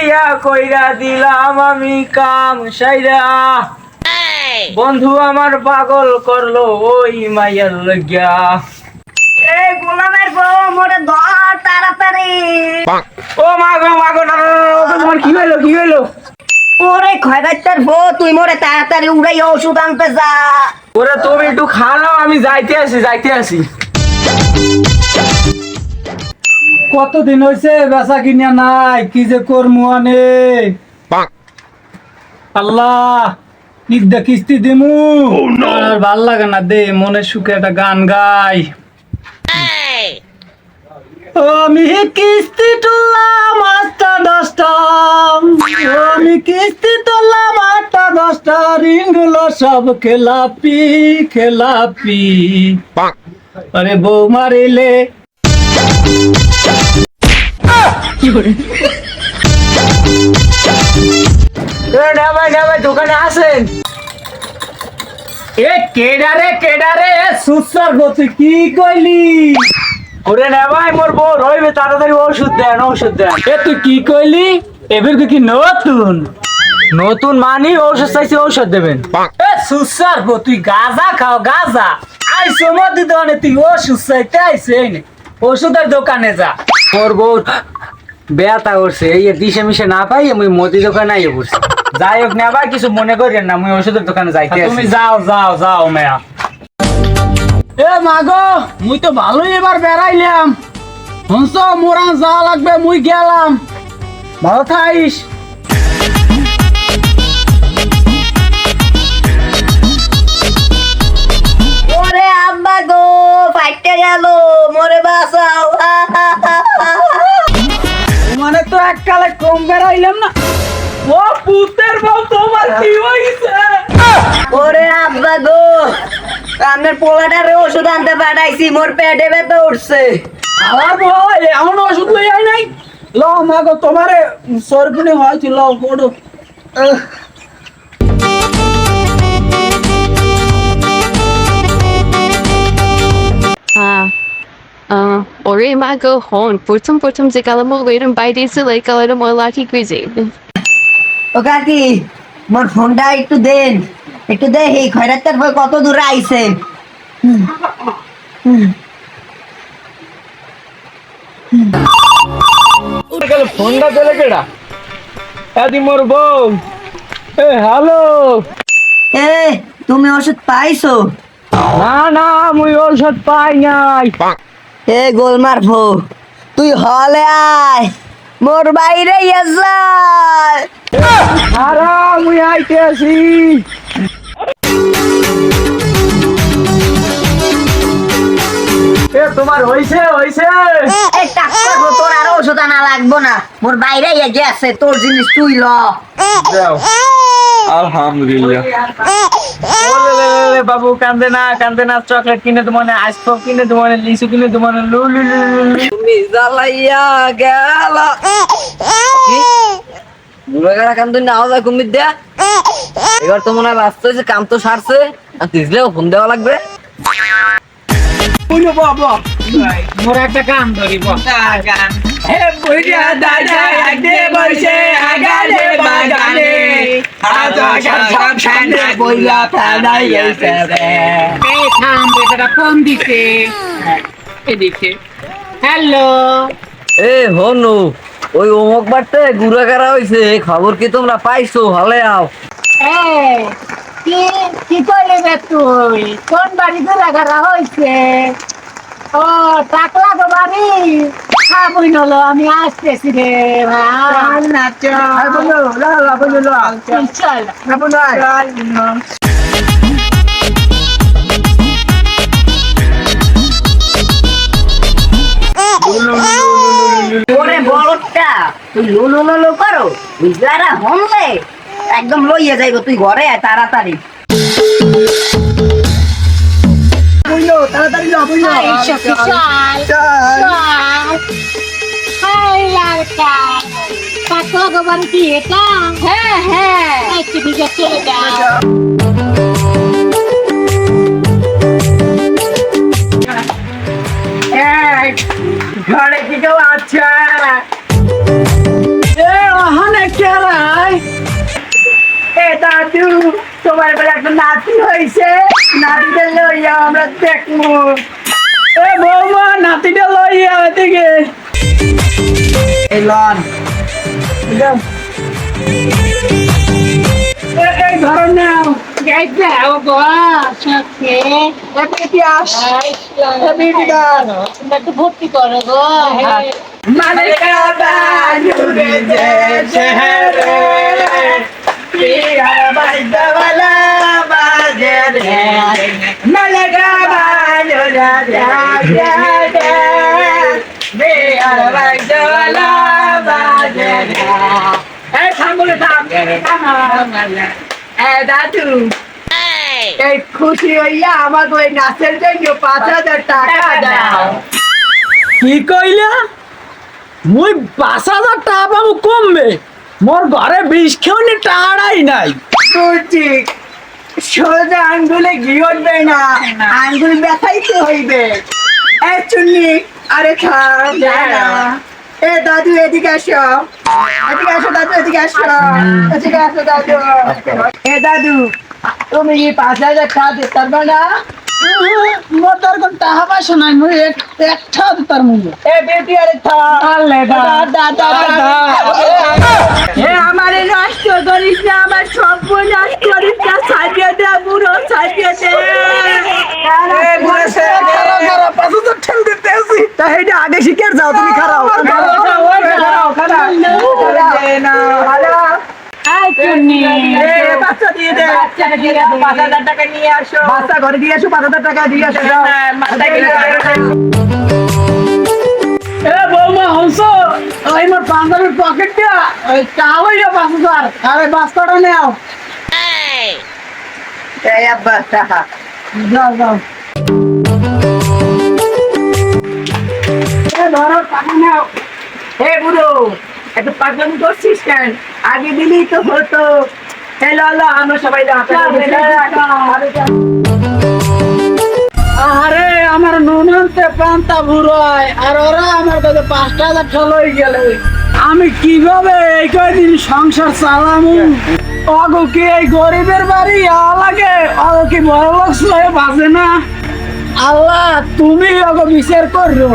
লইয়া কইরা দিলাম আমি কাম সাইরা বন্ধু আমার পাগল করলো ওই মাইয়ার লাগিয়া। এই গোলামের বউ মোরে ধর তাড়াতাড়ি। ও মাগো মাগো না তোমার কি হইলো? ওরে খয়রাইতার বউ তুই মোরে তাড়াতাড়ি উড়াই ওষুধ আনতে যা। ওরে তুমি একটু খালাও, আমি যাইতে আসি। কতদিন হয়েছে বেচা কিনা নাই, কি যে করমু আনে আল্লাহ। নিদ্দা কিস্তি দিমু আর ভাল লাগে না, দে মনে সুখে একটা গান গাই। আমি কিস্তি তুললাম 8টা 10টা, আমি কিস্তি তুললাম 8টা 10টা, ঋণগুলো সব খেলাপি। আরে বউ মারিলে ভাই দোকানে আসেন। এ কেডারে সুসার গতি কি কইলি? ওরে না ভাই মোর বউ রইবে, তাড়াতাড়ি ওষুধ দেন। এ তুই কি কইলি? এবার কি নতুন মানি ঔষধ চাইছি, ঔষধ দেবেন। এ সুসার গো, তুই গাঁজা খাও গাঁজা। আইসো মদি দোকানে, তুই ওষুধ চাইতে আইসে ওষুধের দোকানে যা। মোর বউ বেয়াতা করছে, এই দিশে মিশে না পাই আমি মুদি দোকানে আইয়ে পড়ছি। যাই হোক না ভাই, কিছু মনে করেন না, আমি ওষুধের দোকানে যাইতে আছি। তুমি যাও মেয়া। এ মাগো, মুই তো ভালোই এবার বেড়াইলাম। হংস মোরা যাওয়া লাগবে, মুই গেলাম। ভালো থাইস। ওরে আব্বা গো ফাইটে গেল, মোরে বাঁচাও। মানে তো এককালে কম বেড়াইলাম না। ও পুতের বউ, তোমার কি হইছে? ওরে আব্বা গো, আপনার পোলাটারে ওষুধ আনতে পাঠাইছি, মোর পেটে ব্যথা উঠছে। আমার বউ এমন ওষুধ লই আই নাই। ল মাগো, তোমারে সরপুনি হয়েছিল ওড়ো। Ore mago hon, putum se kalamo later by this like kalamo mo lati crazy. ও কাকি, মোর ফোনটা একটু দেন, একটু দেখি খয়রাতের বই কত দূরে আইছে। ফোনটা দিলে কেডা? এদি মোর বউ। এ হ্যালো। এ তুমি ওষুধ পাইছো? না মুই ঔষধ পাই নাই। এ গোলমার ভো, তুই হলে আয়, মোর বাইরে যায়। আরে মুই আইতে আছি। এ তোমার হইছে? এই টাকা তোর আর ওষুধ আনা লাগবো না, মোর বাইরে গেছে, তোর জিনিস তুই ল। যাও। আলহামদুলিল্লাহ। ওলে বাবু কান্দে না, চকলেট কিনে দেবো, আইসক্রিম কিনে দেবো, লিচু কিনে দেবো, লুলু তুমি জ্বালাইয়া গেলা। বুড়াগাড়া কাম তো নাও যায় কুমির দেয়া। এবার তো মনে হয় রাস্তা হয়েছে, কাম তো সারছে, আর তিসলেও ফোন দেওয়া লাগবে। মোর একটা গান ধরিব। হে বুইরা দাদা আগে বসে আগালে বাগানে আজা সব সামনে বইলা ফাদাই গেছে রে। এই থাম, বেটাটা ফোন দিছে। এদিকে হ্যালো। এ হনু, ওই অমুক বাড়তে গুড়াগাড়া হয়েছে, খবর কি তোমরা পাইছো? হলে আও। কি করলি রে তুই? কোন বাড়িতে লাগারা হয়েছে? ও টাকলা তো বাড়ি খাবই নলো, আমি আসতেছি রে ওরে বলটা, তুই লুলু লুলু করো, বুঝলারা হনলে একদম লইয়া যাইব, তুই ঘরে আয় তাড়াতাড়ি। তাড়াতাড়ি টাকলা তো বাড়ি কি এটা? হ্যাঁ একটু দিকে চলে যাও। ঘরে কি কেউ আছে? এ ওখানে তোমার বলে একটা নাতি হয়েছে, নাতিদের লইয়া আমরা দেখবো। এ বৌমা নাতিটা লইয়া এদিকে এই লন এই ধরো নাও যাইতে গো সত্যি একটু ভর্তি করো গো মালিকা বাজুরে যে শহরে পিয়ার বাইদওয়ালা বাজে রে, মালিকা বাজুরে যে পিয়ার বাইদওয়ালা বাজে রে। এই থামলে থাম, এ দাদু এই খুশি হইয়া আমাকে ওই নাচের জন্য 5,000 টাকা দাও। কি কইলা মুই 5,000 টাকা পাবো কমবে মোর ঘরে 20 খেউনি টাকাই নাই বুঝছি, সোজা আঙ্গুলে ঘি উঠবে না, আঙ্গুল ব্যথাইতে হইবে। এ চুন্নি, আরে থাম না। এ দাদু এদিকে আসো, এদিকে আসো দাদু, এদিকে আসো, এদিকে আসো দাদু। এ দাদু, তুমি কি 5,000 টাকা দিতে পারবে না? মোর তোর কোন টাকা পয়সা নাই মুই একটা তার মুখে এ বেটি, আরে থাম। এ আমারে নষ্ট করিস না, আমার সব নষ্ট করিস না, সাজিয়ে দে বুড়ো, সাজিয়ে দে। এ বুড়ো খারাপ 5,000 ঠেল দিতে আসি তা হেডে আগে শিখে যাও তুমি খারাপ বাচ্চা দিয়ে দে, 5,000 টাকা নিয়ে আসো। বাচ্চা ঘরে দিয়ে আসো 5,000 টাকা দিয়ে আসো এ বৌমা হংসো ওই মোর পাঞ্জাবির পকেট দিয়া ওই টাকা হইয়া 5,000 আরে বাস্তাটা নাও এই আব্বা টাকা। যাও যাও এ ধরো টাকা নাও হে বুড়ো, এত পাগলামি করছিস কেন? আগে দিলেই তো হতো। হ্যালো আল্লাহ, আমরা সবাই আরে আমার নুনতে পান্তা ভুরায় আর ওরা আমার কাছে 5,000 ঠলই গেল আমি কিভাবে এই কয়দিন সংসার চালামু অগো কি এই গরিবের বাড়ি লাগে অগো কি বড় লোক হয়ে বাজে না আল্লাহ তুমি অগো বিচার করো